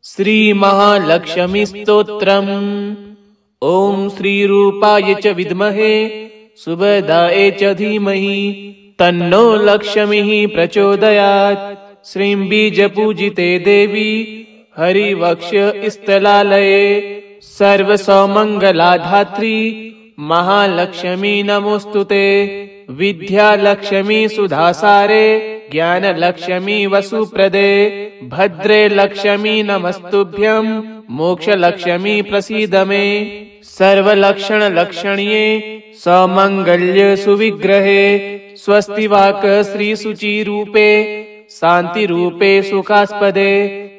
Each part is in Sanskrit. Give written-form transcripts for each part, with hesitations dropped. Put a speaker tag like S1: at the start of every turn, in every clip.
S1: श्रीमहालक्ष्मीस्तोत्रम्। ॐ श्रीरूपाय च विद्महे सुभदाय च धीमहि तन्नो लक्ष्मीः प्रचोदयात्। श्रीं बीजपूजिते देवी हरिवक्ष स्थलालये सर्वसौमङ्गलाधात्री महालक्ष्मी नमोस्तुते। विद्यालक्ष्मी सुधासारे ज्ञानलक्ष्मी वसुप्रदे भद्रे लक्ष्मी नमस्तुभ्यं मोक्षलक्ष्मी प्रसीद मे। सर्वलक्षणलक्षण्ये सौमङ्गल्य सुविग्रहे स्वस्तिवाक श्रीशुचिरूपे शान्तिरूपे सुखास्पदे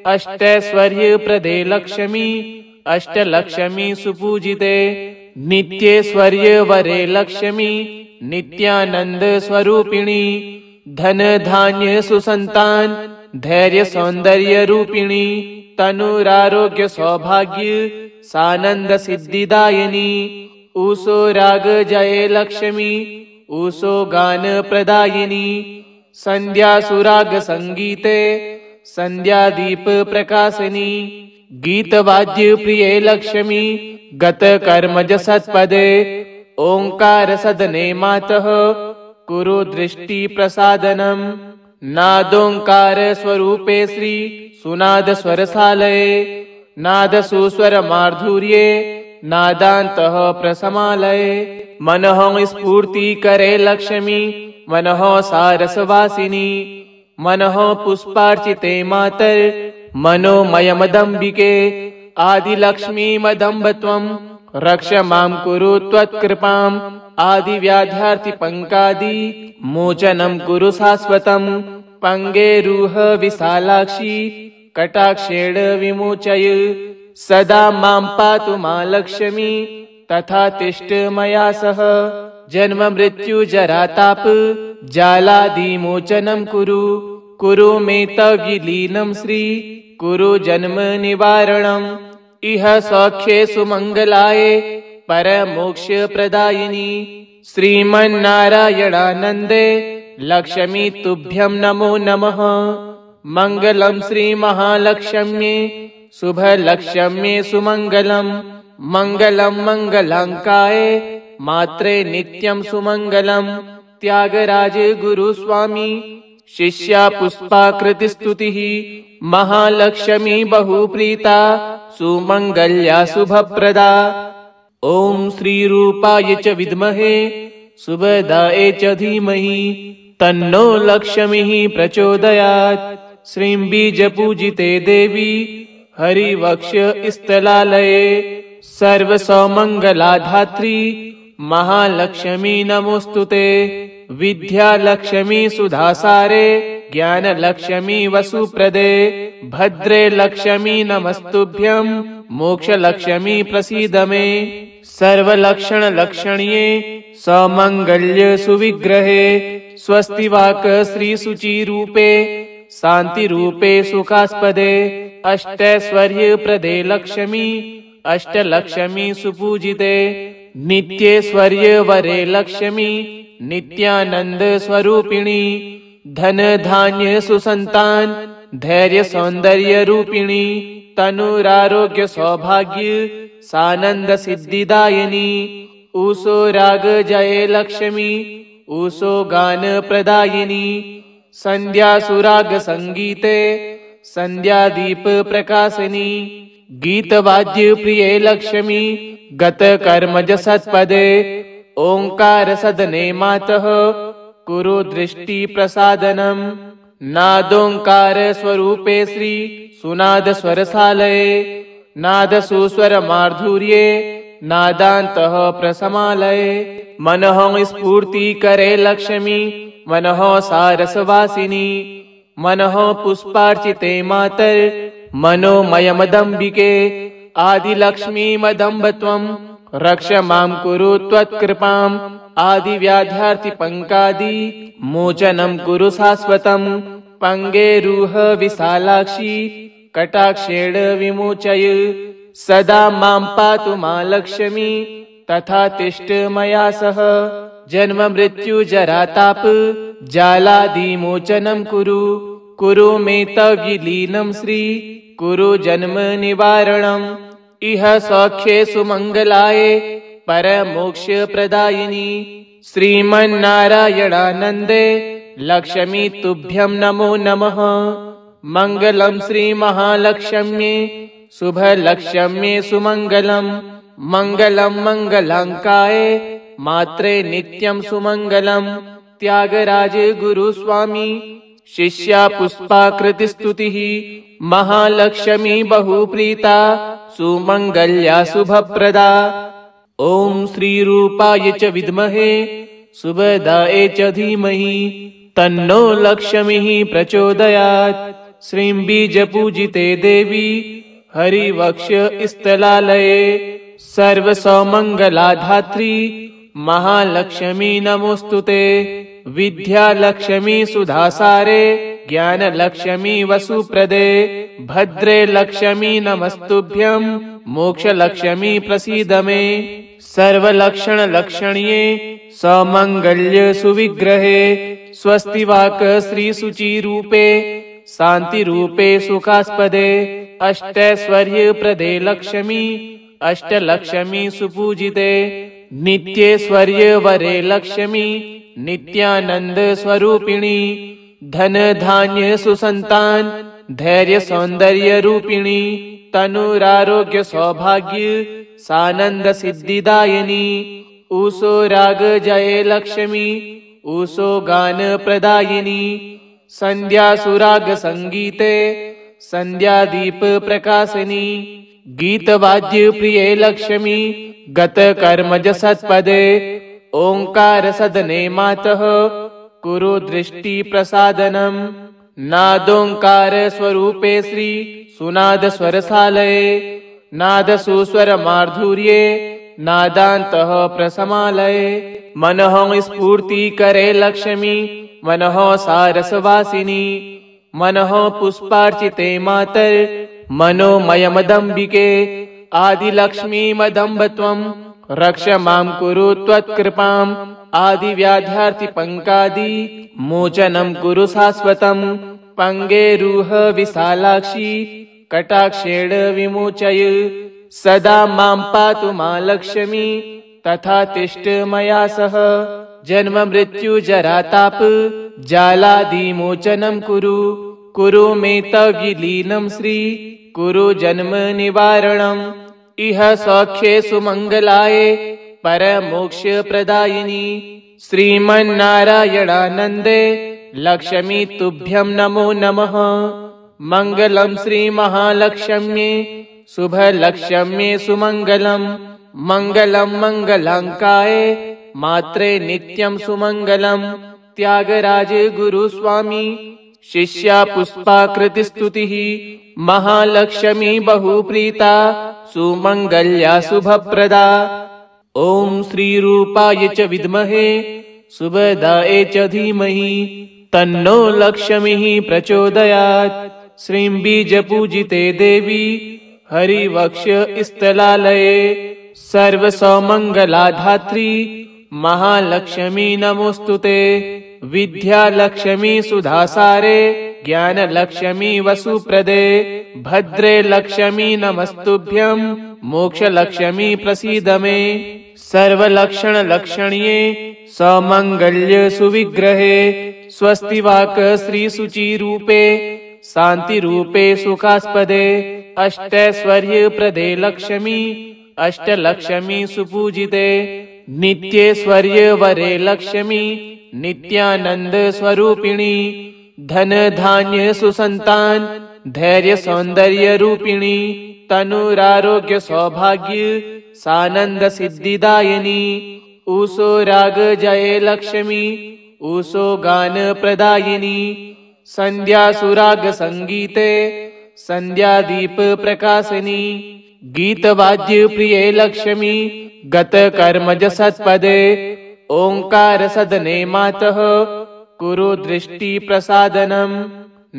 S1: अष्टैश्वर्यप्रदे लक्ष्मी अष्टलक्ष्मी सुपूजिते। नित्यैश्वर्यवरे लक्ष्मी नित्यानंद स्वरूपिणी धन धान्य सुसंतान धैर्य सौंदर्य रूपिणी तनुरारोग्य सौभाग्य सानंद सिद्धिदायिनी। ऊषो राग जय लक्ष्मी ऊषो गान प्रदायिनी। संध्या सुराग संगीते संध्या दीप प्रकाशिनी। गीतवाद्य प्रिय लक्ष्मी गत कर्मज सत्पदे ओंकार सदने मातः कुरु दृष्टि प्रसादनम। नादोंकार स्वरूपे श्री सुनाद स्वरसालये नाद सुस्वर माधुर्ये नादान्तः प्रसमालये। मनः स्फूर्ति करे लक्ष्मी मनः सारसवासिनी। मनः पुष्पार्चिते मातर मनोमयमदम्बिके। आदिलक्ष्मी मदम्बत्वं रक्ष मां कुरु त्वत्कृपाम्। आदिव्याध्यार्ति पंकादि मोचनं कुरु शाश्वतम्। पंगेरुह विशालाक्षी कटाक्षेण विमोचय। सदा मां पातु मा लक्ष्मी तथा तिष्ठ मया सह। जन्म मृत्यु जरा ताप जालादिमोचनं कुरु। कुरु मे तव विलीनं श्री कुरु जन्म निवारणम्। इह सौख्ये सुमंगलाय परमोक्ष प्रदायिनी। श्रीमन्नारायणानन्दे लक्ष्मी तुभ्यं नमो नमः। मंगलम श्री महालक्ष्म्ये शुभ लक्ष्म्ये सुमंगलम। मंगलम मंगलांकाय मात्रे नित्यं सुमंगलम। त्यागराज गुरु स्वामी शिष्या पुष्पाकृति स्तुतिः। महालक्ष्मी बहुप्रीता सुमंगल्या शुभप्रदा। ॐ श्रीरूपाय च विद्महे सुभदाय च धीमहि तन्नो लक्ष्मीः प्रचोदयात्। श्रीं बीजपूजिते देवी हरिवक्ष स्थलालये सर्वसौमङ्गलाधात्री महालक्ष्मी नमोस्तुते। विद्यालक्ष्मी सुधासारे ज्ञानलक्ष्मी वसुप्रदे भद्रे लक्ष्मी नमस्तुभ्यं मोक्षलक्ष्मी प्रसीद मे। सर्वलक्षणलक्षण्ये सौमङ्गल्य सुविग्रहे स्वस्तिवाक श्रीशुचिरूपे शान्तिरूपे सुखास्पदे अष्टैश्वर्यप्रदे लक्ष्मी अष्टलक्ष्मी सुपूजिते। नित्यैश्वर्यवरे लक्ष्मी नित्यानंद स्वरूपिणी धन धान्य सुसंतान धैर्य सौंदर्य रूपिणी तनुरारोग्य सौभाग्य सानंद सिद्धिदायिनी। ऊषो राग जय लक्ष्मी ऊषो गान प्रदायिनी। संध्या सुराग संगीते संध्या दीप प्रकाशिनी। गीतवाद्य प्रिय लक्ष्मी गत कर्मज सत्पदे ओंकार सदने मातः कुरु दृष्टि प्रसादनम। नादोंकार स्वरूपे श्री सुनाद स्वरसालये नाद सुस्वर माधुर्ये नादान्तः प्रसमालये। मनः स्फूर्ति करे लक्ष्मी मनः सारसवासिनी। मनः पुष्पार्चिते मातर मनोमयमदम्बिके। आदिलक्ष्मी मदम्बत्वं रक्ष मां कुरु त्वत्कृपाम्। आदिव्याध्यार्ति पंकादि मोचनं कुरु शाश्वतम्। पंगेरुह विशालाक्षी कटाक्षेण विमोचय। सदा मां पातु मा लक्ष्मी तथा तिष्ठ मया सह। जन्म मृत्यु जरा ताप जालादिमोचनं कुरु। कुरु मे तव्यलीनं श्री कुरु जन्म निवारणम् इह सौख्ये सुमङ्गलाय परमोक्ष प्रदायिनी श्रीमन्नारायणानन्दे लक्ष्मी तुभ्यं नमो नमः। मङ्गलं श्रीमहालक्ष्म्ये शुभलक्ष्म्ये सुमङ्गलम् मङ्गलं मङ्गलाङ्काय मात्रे नित्यं सुमङ्गलम्। त्यागराज गुरुस्वामी शिष्या पुष्पाकृतिस्तुतिः महालक्ष्मी बहुप्रीता सुमङ्गल्या शुभप्रदा। ॐ श्रीरूपाय च विद्महे सुभदाय च धीमहि तन्नो लक्ष्मीः प्रचोदयात्। श्रीं बीजपूजिते देवी हरिवक्ष स्थलालये सर्वसौमङ्गलाधात्री महालक्ष्मी नमोस्तुते। विद्यालक्ष्मी सुधासारे ज्ञानलक्ष्मी वसुप्रदे भद्रे लक्ष्मी नमस्तुभ्यं मोक्षलक्ष्मी प्रसीद मे। सर्वलक्षणलक्षण्ये सौमङ्गल्य सुविग्रहे स्वस्तिवाक श्रीशुचिरूपे शान्तिरूपे सुखास्पदे अष्टैश्वर्यप्रदे लक्ष्मी अष्टलक्ष्मी सुपूजिते नित्यैश्वर्य वरे लक्ष्मी नित्यानंद स्वरूपिणी धन धान्य सुसंतान धैर्य सौंदर्य रूपिणी तनुरारोग्य सौभाग्य सानंद सिद्धिदायिनी ऊसो राग जय लक्ष्मी ऊसो गान प्रदायिनी संध्या सुराग संगीते संध्या दीप प्रकाशिनी गीतवाद्य प्रिय लक्ष्मी गत कर्मज सत्पदे ओंकार सदने मातः कुरु दृष्टि प्रसादनम् नादोंकार स्वरूपे श्री सुनाद स्वरसालये नाद सुस्वर माधुर्ये नादान्तः प्रसमालये मनः स्फूर्ति करे लक्ष्मी मनः सारसवासिनी मनः पुष्पार्चिते मातर मनोमयमदम्बिके आदिलक्ष्मी मदम्ब त्वं रक्ष मां कुरु त्वत्कृपाम् आदिव्याध्यार्ति पंकादि मोचनं कुरु शाश्वतम् पंगेरुह विशालाक्षी कटाक्षेण विमोचय सदा मां पातु मा लक्ष्मी तथा तिष्ठ मया सह जन्म मृत्यु जरा ताप जालादिमोचनं कुरु मे तव्यलीनं श्री कुरु जन्म निवारणम् इह सौख्ये सुमङ्गलाय परमोक्ष प्रदायिनी श्रीमन्नारायणानन्दे लक्ष्मी तुभ्यं नमो नमः। मङ्गलं श्रीमहालक्ष्म्ये शुभलक्ष्म्ये सुमङ्गलम् मङ्गलं मङ्गलाङ्काय मात्रे नित्यं सुमङ्गलम्। त्यागराज गुरुस्वामी शिष्या पुष्पाकृतिस्तुतिः महालक्ष्मी बहुप्रीता सुमङ्गल्या शुभप्रदा। ॐ श्रीरूपाय च विद्महे सुभदाय च धीमहि तन्नो लक्ष्मीः प्रचोदयात्। श्रीं बीजपूजिते देवी हरिवक्ष स्थलालये सर्वसौमङ्गलाधात्री महालक्ष्मी नमोस्तुते। विद्यालक्ष्मी सुधासारे ज्ञानलक्ष्मी वसुप्रदे भद्रे लक्ष्मी नमस्तुभ्यं मोक्षलक्ष्मी प्रसीद मे। सर्वलक्षणलक्षण्ये सौमङ्गल्य सुविग्रहे स्वस्तिवाक श्रीशुचिरूपे शान्तिरूपे सुखास्पदे अष्टैश्वर्यप्रदे लक्ष्मी अष्टलक्ष्मी सुपूजिते नित्यैश्वर्य वरे लक्ष्मी नित्यानंद स्वरूपिणी धन धान्य सुसंतान धैर्य सौंदर्य रूपिणी तनुरारोग्य सौभाग्य सानंद सिद्धिदायिनी ऊसो राग जय लक्ष्मी ऊसो गान प्रदायिनी संध्या सुराग संगीते संध्या दीप प्रकाशिनी गीतवाद्य प्रिय लक्ष्मी गत कर्मज सत्पदे ओंकार सदने मातः कुरु दृष्टि प्रसादनम्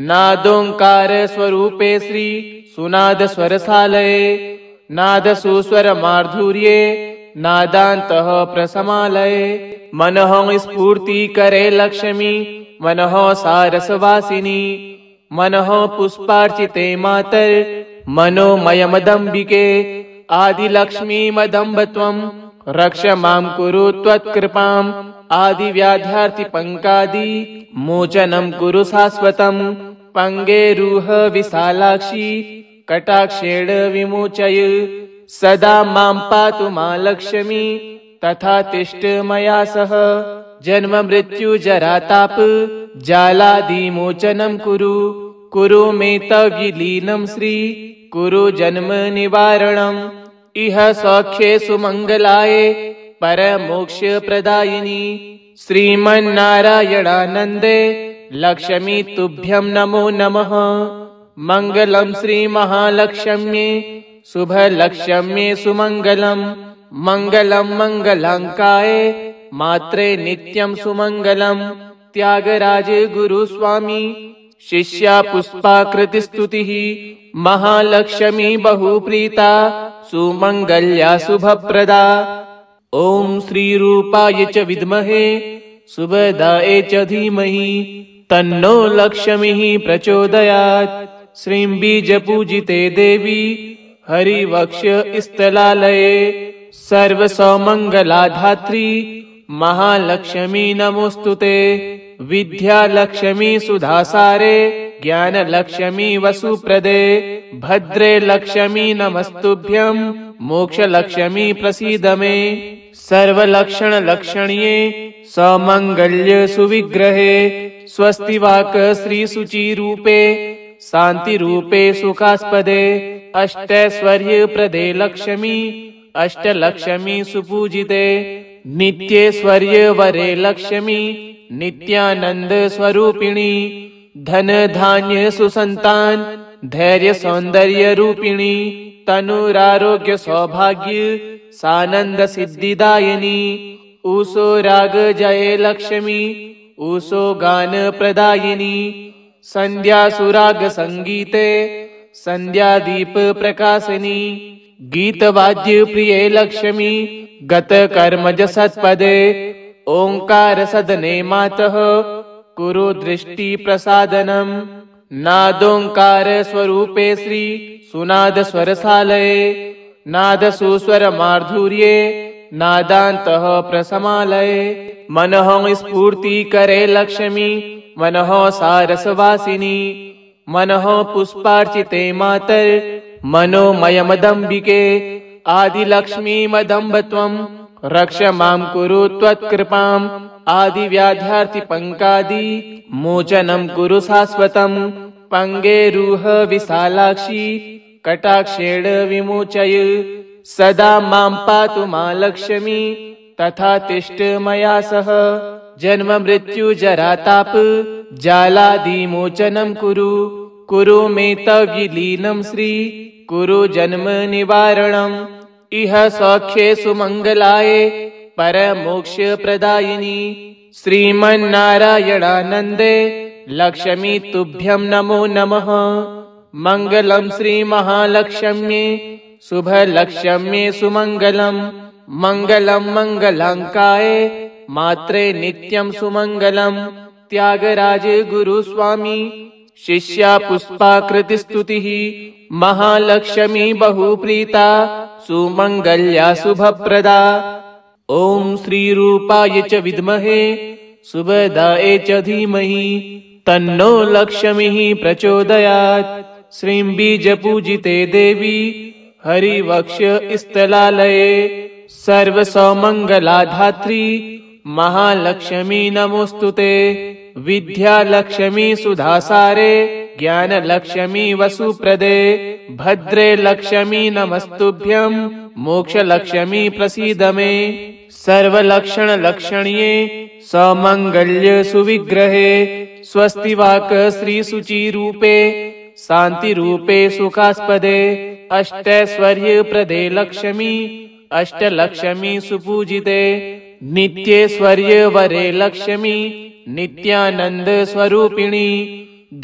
S1: नादोंकार स्वरूपे श्री सुनाद स्वरसालये नाद सुस्वर माधुर्ये नादान्तः प्रसमालये मनः स्फूर्ति करे लक्ष्मी मनः सारसवासिनी मनः पुष्पार्चिते मातर मनोमयमदम्बिके आदिलक्ष्मीमदम्ब त्वं रक्ष मां कुरु त्वत्कृपाम् आदिव्याध्यार्तिपङ्कादि मोचनं कुरु शाश्वतम् पङ्गेरुह विशालाक्षी कटाक्षेण विमोचय सदा मां पातु मा लक्ष्मी तथा तिष्ठ मया सह जन्म मृत्यु जरा ताप जालादिमोचनं कुरु मे तव विलीनं श्री कुरु जन्म निवारणम् इह सौख्ये सुमङ्गलाय परमोक्ष प्रदायिनी श्रीमन्नारायणानन्दे लक्ष्मी तुभ्यं नमो नमः। मङ्गलं श्रीमहालक्ष्म्ये शुभलक्ष्म्ये सुमङ्गलम् मङ्गलं मङ्गलाङ्काय मात्रे नित्यं सुमङ्गलम् त्यागराज गुरुस्वामी शिष्या पुष्पाकृतिस्तुतिः महालक्ष्मी बहुप्रीता सुमङ्गल्या शुभप्रदा। ॐ श्रीरूपाय च विद्महे सुभदाय च धीमहि तन्नो लक्ष्मीः प्रचोदयात्। श्रीं बीजपूजिते देवी हरिवक्ष स्थलालये सर्वसौमङ्गलाधात्री महालक्ष्मी नमोस्तुते। विद्यालक्ष्मी सुधासारे ज्ञानलक्ष्मी वसुप्रदे भद्रे लक्ष्मी नमस्तुभ्यं मोक्षलक्ष्मी प्रसीद मे। सर्वलक्षणलक्षण्ये सौमङ्गल्य सुविग्रहे स्वस्तिवाक श्रीसुचिरूपे शान्तिरूपे सुखास्पदे अष्टैश्वर्यप्रदे लक्ष्मी अष्टलक्ष्मी सुपूजिते नित्यैश्वर्य वरे लक्ष्मी नित्यानंद स्वरूपिणी धन धान्य सुसंतान धैर्य सौंदर्य रूपिणी तनुरारोग्य सौभाग्य सानंद सिद्धिदायिनी ऊसो राग जय लक्ष्मी ऊसो गान प्रदायिनी संध्या सुराग संगीते संध्या दीप प्रकाशिनी गीतवाद्य प्रिय लक्ष्मी गत कर्मज सत्पदे ओंकार सदने मातः कुरु दृष्टि प्रसादनम् नादोंकार स्वरूपे श्री सुनाद स्वरसालये नाद सुस्वर माधुर्ये नादान्तः प्रसमालये मनः स्फूर्ति करे लक्ष्मी मनः सारसवासिनी मनः पुष्पार्चिते मातर मनोमयमदम्बिके आदिलक्ष्मीमदम्ब त्वं रक्ष मां कुरु त्वत्कृपाम् आदिव्याध्यार्तिपङ्कादि मोचनं कुरु शाश्वतम् पङ्गेरुह विशालाक्षी कटाक्षेण विमोचय सदा मां पातु मा लक्ष्मी तथा तिष्ठ मया सह जन्म मृत्यु जरा ताप जालादिमोचनं कुरु मे तव विलीनं श्री कुरु जन्म निवारणम् इह सौख्ये सुमङ्गलाय परमोक्ष प्रदायिनी श्रीमन्नारायणानन्दे लक्ष्मी तुभ्यं नमो नमः। मङ्गलं श्रीमहालक्ष्म्ये शुभलक्ष्म्ये सुमङ्गलम् मङ्गलं मङ्गलाङ्काय मात्रे नित्यं सुमङ्गलम् त्यागराज गुरुस्वामी शिष्या पुष्पाकृतिस्तुतिः महालक्ष्मी बहुप्रीता सुमङ्गल्या शुभप्रदा। ॐ श्रीरूपाय च विद्महे सुभदाय च धीमहि तन्नो लक्ष्मीः प्रचोदयात्। श्रीं बीजपूजिते देवी हरिवक्ष स्थलालये सर्वसौमङ्गलाधात्री महालक्ष्मी नमोस्तुते। विद्यालक्ष्मी सुधासारे ज्ञानलक्ष्मी वसुप्रदे भद्रे लक्ष्मी नमस्तुभ्यं मोक्षलक्ष्मी प्रसीद मे। सर्वलक्षणलक्षण्ये सौमङ्गल्य सुविग्रहे स्वस्तिवाक श्रीसुचिरूपे शान्तिरूपे सुखास्पदे अष्टैश्वर्यप्रदे लक्ष्मी अष्टलक्ष्मी सुपूजिते नित्यैश्वर्य वरे लक्ष्मी नित्यानंद स्वरूपिणी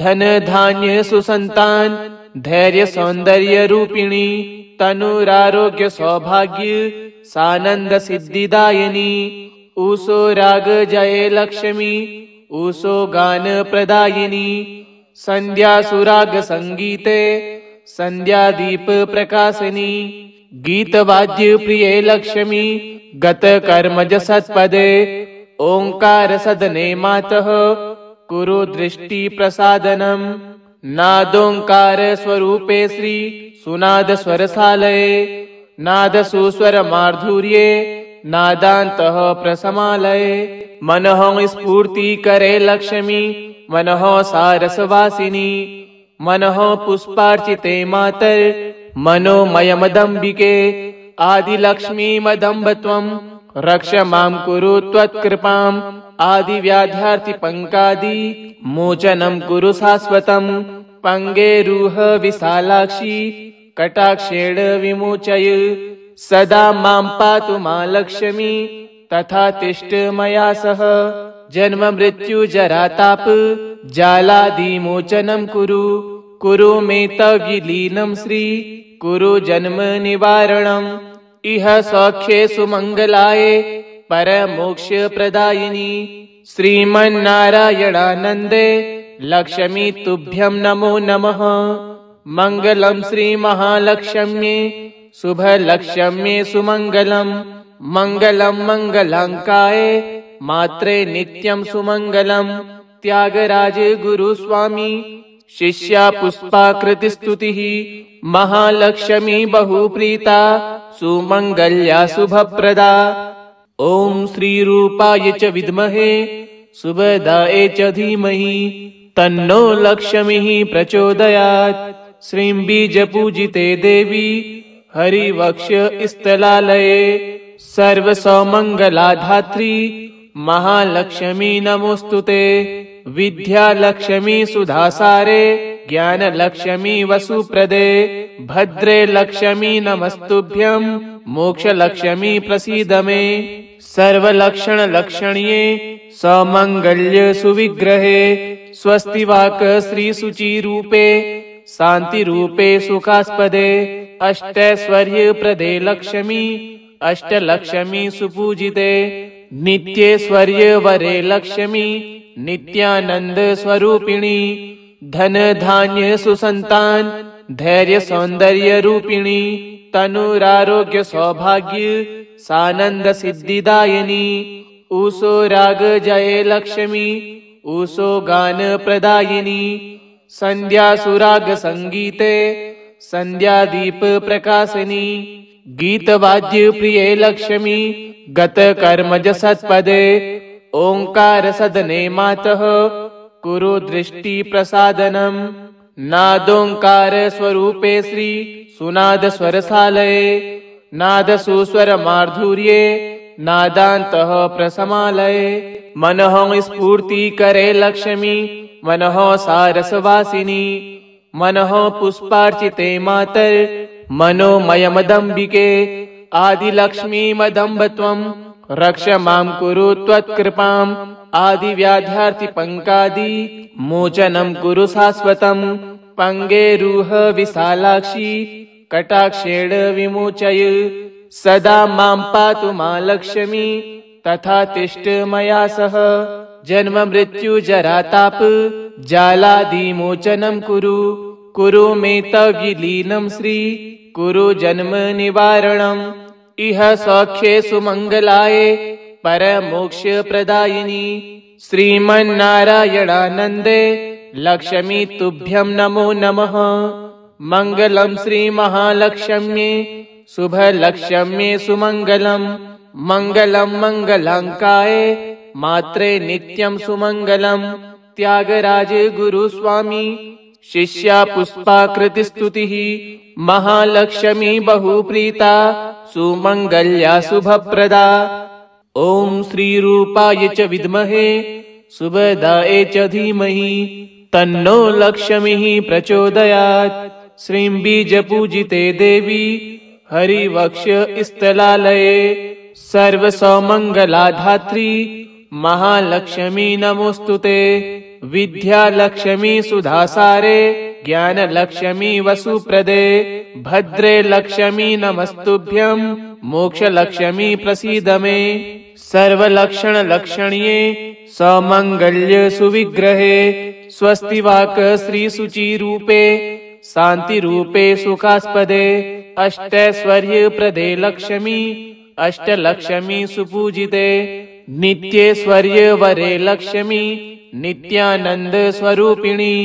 S1: धन धान्य सुसंतान धैर्य सौंदर्य रूपिणी तनुरारोग्य सौभाग्य सानंद सिद्धिदायिनी ऊसो राग जय लक्ष्मी ऊसो गान प्रदायिनी संध्यासुराग संगीते संध्यादीप प्रकाशिनी गीतवाद्य प्रिये लक्ष्मी गत कर्मज सत्पदे ओंकार सदने मातः कुरु दृष्टि प्रसादनम् नादोंकार स्वरूपे श्री सुनाद स्वरसालये नाद सुस्वर माधुर्ये नादान्तः प्रसमालये मनः स्फूर्ति करे लक्ष्मी मनः सारसवासिनी मनः पुष्पार्चिते मातर मनोमयमदम्बिके आदिलक्ष्मी मदम्ब त्वं रक्ष मां कुरु त्वत्कृपाम् आदिव्याध्यार्ति पंकादि मोचनं कुरु शाश्वतं पंगेरुह विशालाक्षी कटाक्षेण विमोचय सदा मां पातु मा लक्ष्मी तथा तिष्ठ मया सह जन्म मृत्यु जरा ताप जालादिमोचनं कुरु मे तव विलीनं श्री कुरु जन्म निवारणम् इह सौख्ये सुमंगलाय परमोक्ष प्रदायिनी श्रीमन्नारायणानन्दे लक्ष्मी तुभ्यं नमो नमः। मंगलम श्री महालक्ष्म्ये शुभ लक्ष्म्ये सुमंगलम मंगलम मंगलांकाय मात्रे नित्यं सुमंगलम। त्यागराज गुरु स्वामी शिष्या पुष्पाकृति स्तुतिः महालक्ष्मी बहुप्रीता सुमंगल्या शुभप्रदा। ओम श्री रूपाय च विद्महे सुभदाय च धीमहि तन्नो लक्ष्मीः प्रचोदयात्। श्रीं बीजपूजिते देवी हरिवक्ष स्थलालये सर्वसौमंगलाधात्री महालक्ष्मी नमोस्तुते। विद्यालक्ष्मी सुधासारे ज्ञानलक्ष्मी वसुप्रदे भद्रे लक्ष्मी नमस्तुभ्यं मोक्षलक्ष्मी प्रसीद मे। सर्वलक्षण लक्षण्ये सौमंगल्य सुविग्रहे स्वस्तिवाक श्री शुचिरूपे शांतिरूपे सुखास्पदे अष्टैश्वर्य प्रदे लक्ष्मी अष्टलक्ष्मी सुपूजिते नित्यैश्वर्य वरे लक्ष्मी नित्यानंद स्वरूपिणी धन धान्य सुसंतान धैर्य सौंदर्य रूपिणी तनुरारोग्य सौभाग्य सानंद सिद्धिदायिनी। ऊषो राग जय लक्ष्मी ऊषो गान प्रदायिनी संध्यासुराग संगीते संध्यादीप प्रकाशिनी गीतवाद्य प्रिये लक्ष्मी गत कर्मज सत्पदे ओंकार सदने मातः कुरु दृष्टि प्रसादनम् नादोंकार स्वरूपे श्री सुनाद स्वरसालये नाद सुस्वर माधुर्ये नादान्तः प्रसमालये मनः स्फूर्ति करे लक्ष्मी मनः सारसवासिनी मनः पुष्पार्चिते मातर मनोमयमदम्बिके आदिलक्ष्मी मदम्ब त्वं रक्ष मां कुरु त्वत्कृपाम् आदिव्याध्यार्ति पंकादि मोचनं कुरु शाश्वतं पंगेरुह विशालाक्षी कटाक्षेण विमोचय सदा मां पातु मा लक्ष्मी तथा तिष्ठ मया सह जन्म मृत्यु जरा ताप जालादिमोचनं कुरु मे तव विलीनं श्री कुरु जन्म निवारणम् इह सौख्ये सुमंगलाय परमोक्ष प्रदायिनी श्रीमन्नारायणानन्दे लक्ष्मी तुभ्यं नमो नमः। मंगलम श्री महालक्ष्म्ये शुभ लक्ष्म्ये सुमंगलम मंगलम मंगलांकाय मात्रे नित्यं सुमंगलम। त्यागराज गुरु स्वामी शिष्या पुष्पाकृति स्तुतिः महालक्ष्मी बहुप्रीता सुमंगल्या शुभप्रदा। ओम श्री रूपाय च विद्महे सुभदाय च धीमहि तन्नो लक्ष्मीः प्रचोदयात्। श्रीं बीजपूजिते देवी हरिवक्ष स्थलालये सर्वसौमंगलाधात्री महालक्ष्मी नमोस्तुते। विद्यालक्ष्मी सुधासारे ज्ञानलक्ष्मी वसुप्रदे भद्रे लक्ष्मी नमस्तुभ्यं मोक्षलक्ष्मी प्रसीद मे। सर्वलक्षणलक्षण्ये समङ्गल्य सुविग्रहे स्वस्तिवाक श्रीसुचिरूपे शान्तिरूपे सुखास्पदे अष्टैश्वर्यप्रदे लक्ष्मी अष्टलक्ष्मी सुपूजिते नित्यैश्वर्यवरे लक्ष्मी नित्यानंद स्वरूपिणी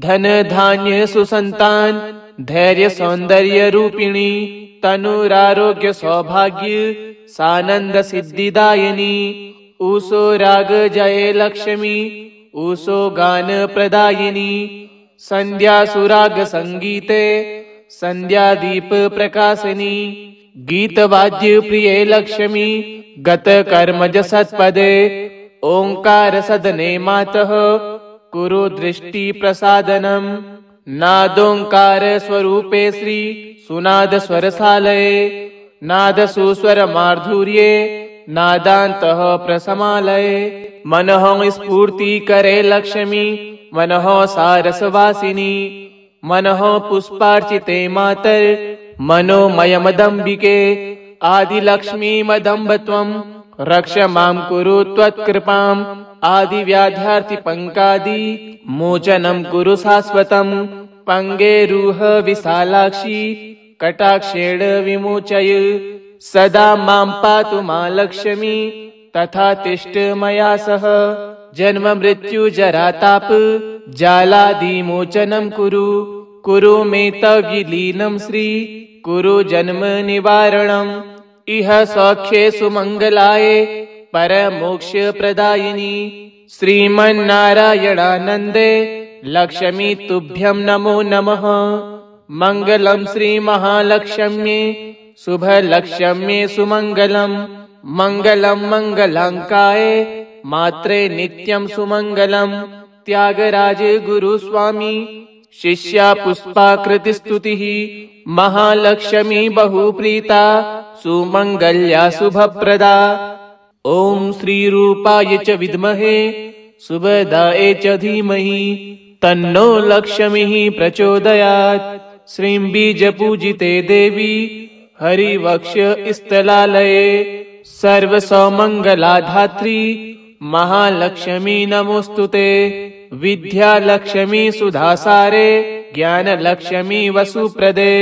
S1: धन धान्य सुसंतान धैर्य सौंदर्य रूपिणी तनुरारोग्य सौभाग्य सानंद सिद्धिदायिनी ऊसो राग जय लक्ष्मी ऊसो गान प्रदायिनी संध्या सुराग संगीते संध्या दीप प्रकाशिनी गीत वाद्य प्रिय लक्ष्मी गत कर्मज सत्पदे ओंकार सदने मातः कुरु दृष्टि प्रसादनम नादोंकार स्वरूपे श्री सुनाद स्वरसालये नाद सुस्वर माधुर्ये नादान्तः प्रसमालये मनः स्फूर्ति करे लक्ष्मी मनः सारसवासिनी मनः पुष्पार्चिते मातर मनोमयमदम्बिके आदिलक्ष्मीमदम्ब त्वं रक्ष मां कुरु त्वत्कृपाम् आदिव्याध्यार्तिपङ्कादि मोचनं कुरु शाश्वतं पङ्गेरुह विशालाक्षी कटाक्षेण विमोचय सदा मां पातु मा लक्ष्मी तथा तिष्ठ मया सह जन्म मृत्यु जरा ताप जालादिमोचनं कुरु मे तव विलीनं श्री कुरु जन्म निवारणम् इह सौख्ये सुमंगलाय परमोक्ष प्रदायिनी श्रीमन्नारायणानन्दे लक्ष्मी तुभ्यं नमो नमः मंगलम श्री महालक्ष्म्ये शुभ लक्ष्म्ये सुमंगलम मंगलम मंगलांकाय मात्रे नित्यं सुमंगलम त्यागराज गुरु स्वामी शिष्या पुष्पाकृति स्तुतिः महालक्ष्मी बहुप्रीता सुमंगल्या शुभप्रदा ओम श्री रूपाय च विद्महे सुभदाय च धीमहि तन्नो लक्ष्मीः प्रचोदयात् श्रीं बीजपूजिते देवी हरिवक्ष स्थलालये सर्वसौमंगलाधात्री महालक्ष्मी नमोस्तुते विद्यालक्ष्मी सुधासारे ज्ञानलक्ष्मी वसुप्रदे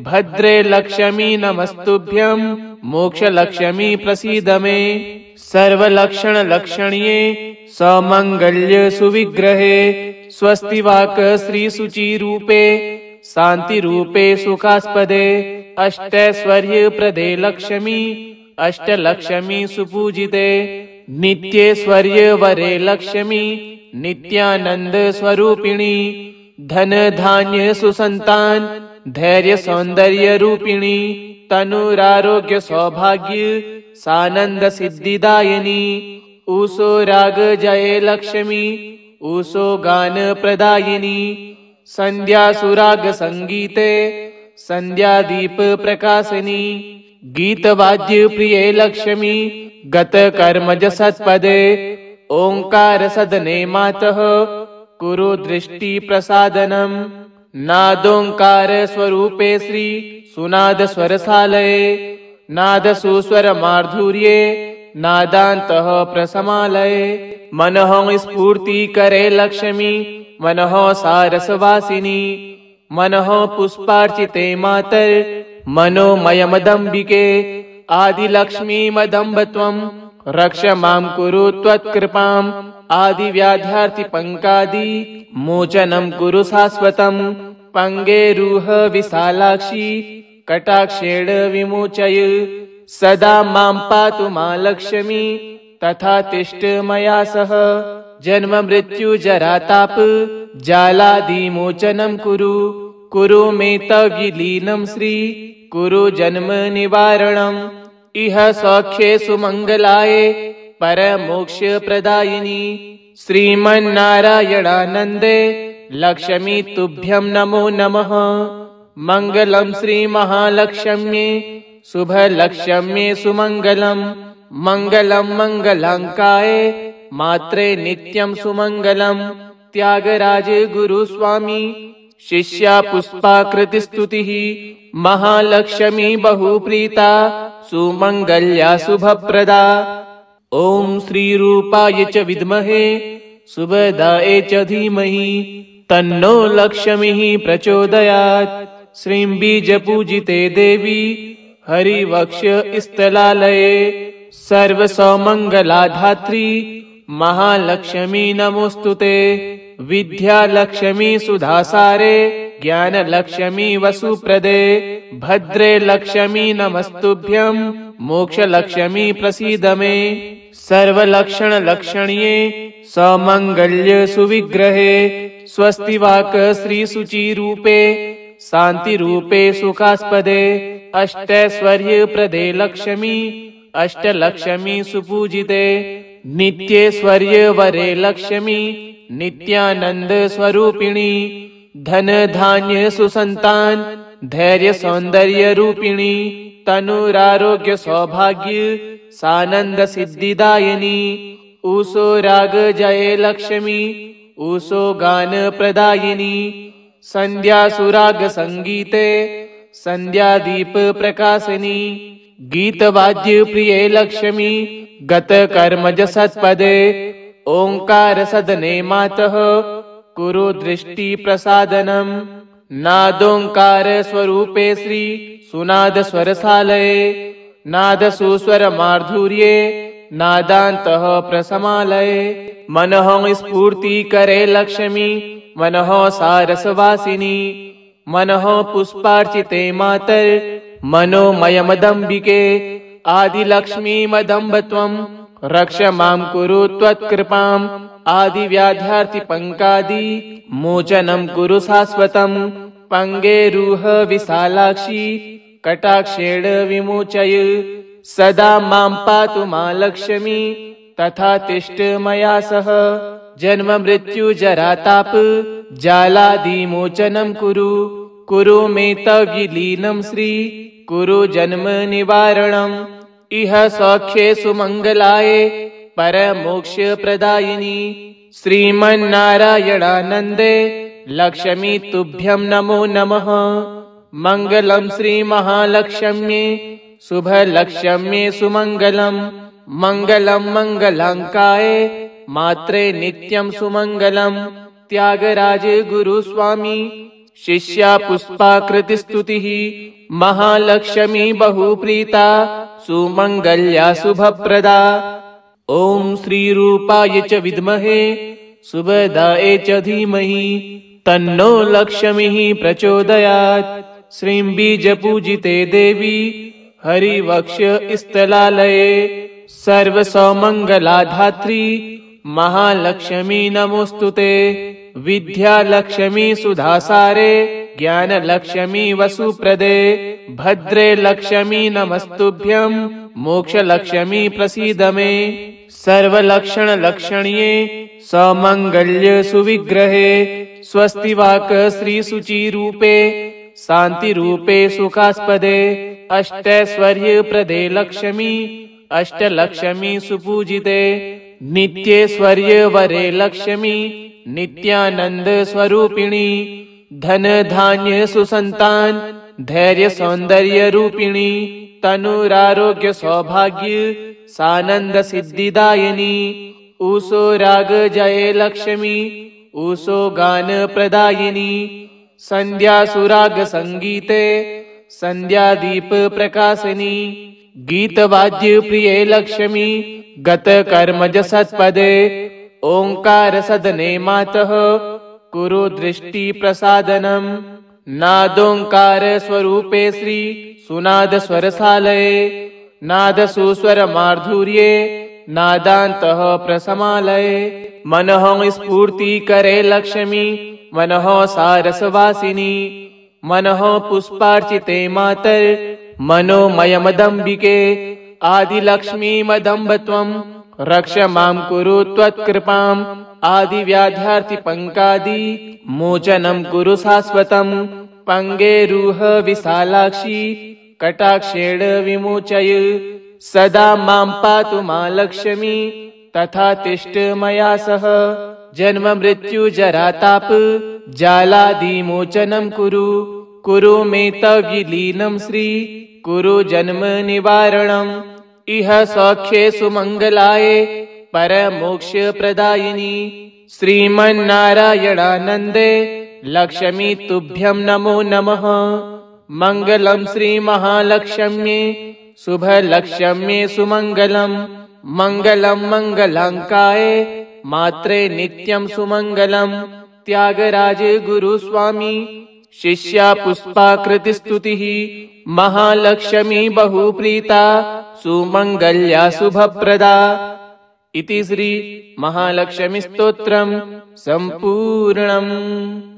S1: भद्रे लक्ष्मी नमस्तुभ्यं मोक्षलक्ष्मी प्रसीद मे सर्वलक्षणलक्षण्ये समङ्गल्य सुविग्रहे स्वस्तिवाक श्रीसुचिरूपे शान्तिरूपे सुखास्पदे अष्टैश्वर्यप्रदे लक्ष्मी अष्टलक्ष्मी सुपूजिते नित्यैश्वर्यवरे लक्ष्मी नित्यानंद स्वरूपिणी धन धान्य सुसंतान धैर्य सौंदर्य रूपिणी तनुरारोग्य सौभाग्य सानंद सिद्धिदायिनी ऊसो राग जय लक्ष्मी ऊसो गान प्रदायिनी संध्या सुराग संगीते संध्या दीप प्रकाशिनी गीत वाद्य प्रिय लक्ष्मी गत कर्मज सत्पदे ओंकार सदने मातः कुरु दृष्टि प्रसादनम नादोंकार स्वरूपे श्री सुनाद स्वरसालये नाद सुस्वर माधुर्ये नादान्तः प्रसमालये मनः स्फूर्ति करे लक्ष्मी मनः सारसवासिनी मनः पुष्पार्चिते मातर मनोमयमदम्बिके आदिलक्ष्मीमदम्ब त्वं रक्ष मां कुरु त्वत्कृपाम् आदिव्याध्यार्तिपङ्कादि मोचनं कुरु शाश्वतं पङ्गेरुह विशालाक्षी कटाक्षेण विमोचय सदा मां पातु मा लक्ष्मी तथा तिष्ठ मया सह जन्म मृत्यु जरा ताप जालादिमोचनं कुरु मे तव विलीनं श्री कुरु जन्म निवारणम् इह सौख्ये सुमंगलाय परमोक्ष प्रदायिनी श्रीमन्नारायणानन्दे लक्ष्मी तुभ्यं नमो नमः मंगलम श्री महालक्ष्म्ये शुभ लक्ष्म्ये सुमंगलम मंगलम मंगलांकाय मात्रे नित्यं सुमंगलम त्यागराज गुरु स्वामी शिष्या पुष्पाकृति स्तुतिः महालक्ष्मी बहुप्रीता सुमंगल्या शुभप्रदा ॐ श्रीरूपाय च विद्महे सुभदाय च धीमहि तन्नो लक्ष्मीः प्रचोदयात्। श्रीं बीजपूजिते देवी हरिवक्ष स्थलालये सर्वसौमङ्गलाधात्री महालक्ष्मी नमोस्तुते। विद्यालक्ष्मी सुधासारे ज्ञानलक्ष्मी वसुप्रदे भद्रे लक्ष्मी नमस्तुभ्यं मोक्षलक्ष्मी प्रसीद मे। सर्वलक्षणलक्षण्ये सौमङ्गल्य सुविग्रहे स्वस्तिवाक श्रीसुचिरूपे शान्तिरूपे सुखास्पदे अष्टैश्वर्यप्रदे लक्ष्मी अष्टलक्ष्मी सुपूजिते। नित्यैश्वर्य वरे लक्ष्मी नित्यानंद स्वरूपिणी धन धान्य सुसंतान धैर्य सौंदर्य रूपिणी तनुरारोग्य सौभाग्य सानंद सिद्धिदायिनी। ऊषो राग जय लक्ष्मी ऊषो गान प्रदायिनी। संध्या सुराग संगीते संध्या दीप प्रकाशिनी। गीतवाद्य प्रिये लक्ष्मी गत कर्मज सत्पदे ओंकार सदने मातः कुरु दृष्टि प्रसादनम्। नादोंकार स्वरूपे श्री सुनाद स्वरसालये नाद सुस्वर माधुर्ये नादान्तः प्रसमालये। मनः स्फूर्ति करे लक्ष्मी मनः सारसवासिनी। मनः पुष्पार्चिते मातर मनोमयमदम्बिके। आदिलक्ष्मी मदम्ब त्वं रक्ष मां कुरु त्वत्कृपाम्। आदिव्याध्यार्ति पंकादि मोचनं कुरु शाश्वतम्। पंगेरुह विशालाक्षी कटाक्षेण विमोचय। सदा मां पातु मा लक्ष्मी तथा तिष्ठ मया सह। जन्म मृत्यु जरा ताप जालादिमोचनं कुरु। कुरु मे तव विलीनं श्री कुरु जन्म निवारणम्। इह सौख्ये सुमंगलाय परमोक्ष प्रदायिनी। श्रीमन्नारायणानन्दे लक्ष्मी तुभ्यं नमो नमः। मंगलम श्री महालक्ष्म्ये शुभलक्ष्म्ये सुमंगलम्। मंगलम मंगलांकाय मात्रे नित्यं सुमंगलम्। त्यागराज गुरु स्वामी शिष्या पुष्पाकृति स्तुतिः। महालक्ष्मी बहुप्रीता सुमंगल्या शुभप्रदा। ॐ श्रीरूपाय च विद्महे सुभदाय च धीमहि तन्नो लक्ष्मीः प्रचोदयात्। श्रीं बीजपूजिते देवी हरिवक्ष स्थलालये सर्वसौमङ्गलाधात्री महालक्ष्मी नमोस्तुते। विद्यालक्ष्मी सुधासारे ज्ञानलक्ष्मी वसुप्रदे भद्रे लक्ष्मी नमस्तुभ्यं मोक्षलक्ष्मी प्रसीद मे। सर्वलक्षणलक्षण्ये सौमङ्गल्य सुविग्रहे स्वस्तिवाक श्रीसुचिरूपे शान्तिरूपे सुखास्पदे अष्टैश्वर्यप्रदे लक्ष्मी अष्टलक्ष्मी सुपूजिते। नित्यैश्वर्य वरे लक्ष्मी नित्यानंद स्वरूपिणी। धन धान्य सुसंतान धैर्य सौंदर्य रूपिणी तनुरारोग्य सौभाग्य सानंद सिद्धिदायिनी। ऊषो राग जय लक्ष्मी ऊषो गान प्रदायिनी। संध्या सुराग संगीते संध्या दीप प्रकाशिनी। गीतवाद्य प्रिये लक्ष्मी गत कर्मज सत्पदे ओंकार सदने मातः कुरु दृष्टि प्रसादनम्। नादोंकार स्वरूपे श्री सुनाद स्वरसालये नाद सुस्वर माधुर्ये नादान्तः प्रसमालये। मनः स्फूर्ति करे लक्ष्मी मनः सारसवासिनी। मनः पुष्पार्चिते मातर मनोमयमदम्बिके। आदिलक्ष्मी मदम्ब त्वं रक्ष मां कुरु त्वत्कृपाम्। आदिव्याध्यार्ति पंकादि मोचनं कुरु शाश्वतम्। पंगेरुह विशालाक्षी कटाक्षेण विमोचय। सदा मां पातु मा लक्ष्मी तथा तिष्ठ मया सह। जन्म मृत्यु जरा ताप जालादिमोचनं कुरु। कुरु मे तव विलीनं श्री कुरु जन्म निवारणम्। इह सौख्ये सुमंगलाय परमोक्षप्रदायिनी श्रीमन्नारायणानन्दे लक्ष्मी तुभ्यं नमो नमः। मंगलम श्री महालक्ष्म्ये शुभलक्ष्म्ये सुमंगलम मंगलम मंगलांकाय मात्रे नित्यं सुमंगलम। त्यागराज गुरुस्वामी शिष्या पुष्पाकृति स्तुतिः महालक्ष्मी बहुप्रीता सुमंगल्या शुभप्रदा। इति श्री महालक्ष्मी स्तोत्रम संपूर्णम्।